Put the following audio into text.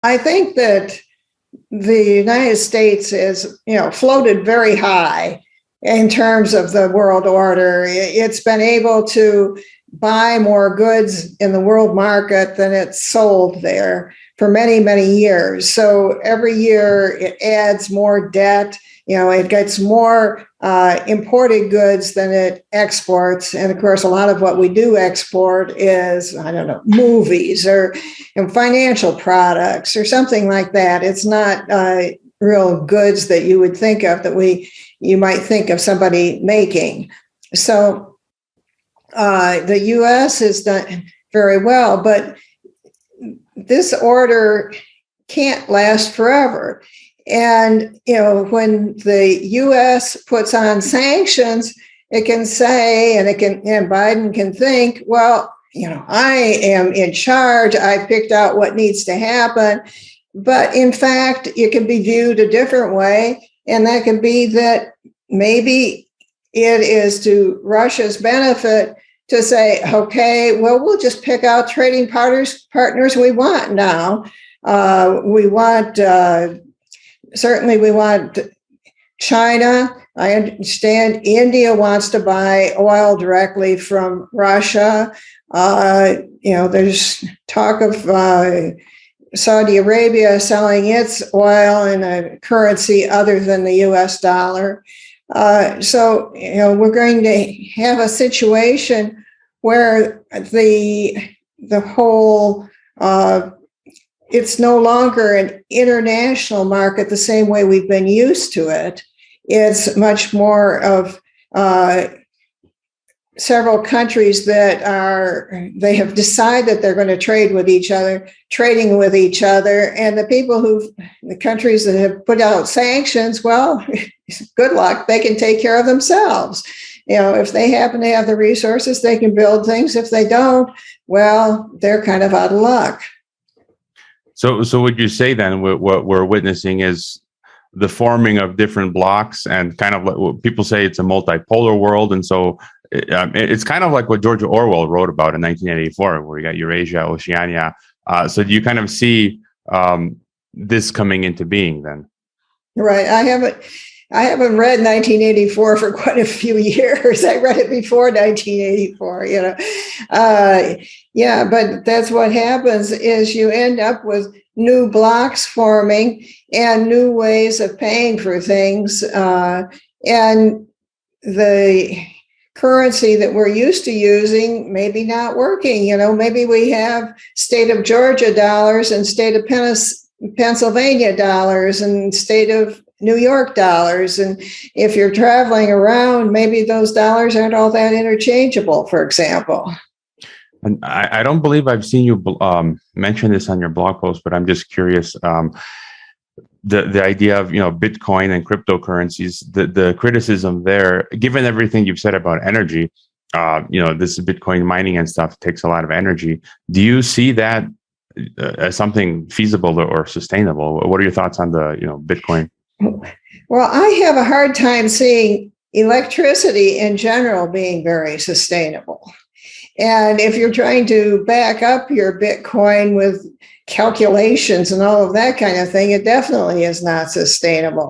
I think that the United States is, floated very high in terms of the world order. It's been able to buy more goods in the world market than it's sold there for many, many years. So every year it adds more debt. It gets more imported goods than it exports. And of course, a lot of what we do export is, movies or financial products or something like that. It's not real goods that you would think of you might think of somebody making. So the U.S. has done very well, but this order can't last forever. And, when the U.S. puts on sanctions, it can say, and Biden can think, well, I am in charge. I picked out what needs to happen. But in fact, it can be viewed a different way. And that can be that maybe it is to Russia's benefit to say, okay, well, we'll just pick out trading partners we want now. Certainly we want China. I understand India wants to buy oil directly from Russia. There's talk of Saudi Arabia selling its oil in a currency other than the US dollar. So we're going to have a situation where the whole it's no longer an international market the same way we've been used to it. It's much more of several countries they have decided they're going to trading with each other, and the countries that have put out sanctions, well, good luck. They can take care of themselves. If they happen to have the resources, they can build things. If they don't, well, they're kind of out of luck. So would you say then what we're witnessing is the forming of different blocks, and kind of like people say it's a multipolar world, and so it's kind of like what George Orwell wrote about in 1984, where you got Eurasia, Oceania. So do you kind of see this coming into being then? Right. I haven't read 1984 for quite a few years. I read it before 1984, but that's what happens is you end up with new blocks forming and new ways of paying for things. And the currency that we're used to using maybe not working. Maybe we have state of Georgia dollars and state of Pennsylvania dollars and state of New York dollars. And if you're traveling around, maybe those dollars aren't all that interchangeable, for example. And I don't believe I've seen you mention this on your blog post, but I'm just curious. The idea of Bitcoin and cryptocurrencies, the criticism there, given everything you've said about energy, this Bitcoin mining and stuff takes a lot of energy. Do you see that as something feasible or sustainable? What are your thoughts on the Bitcoin? Well, I have a hard time seeing electricity in general being very sustainable. And if you're trying to back up your Bitcoin with calculations and all of that kind of thing, it definitely is not sustainable.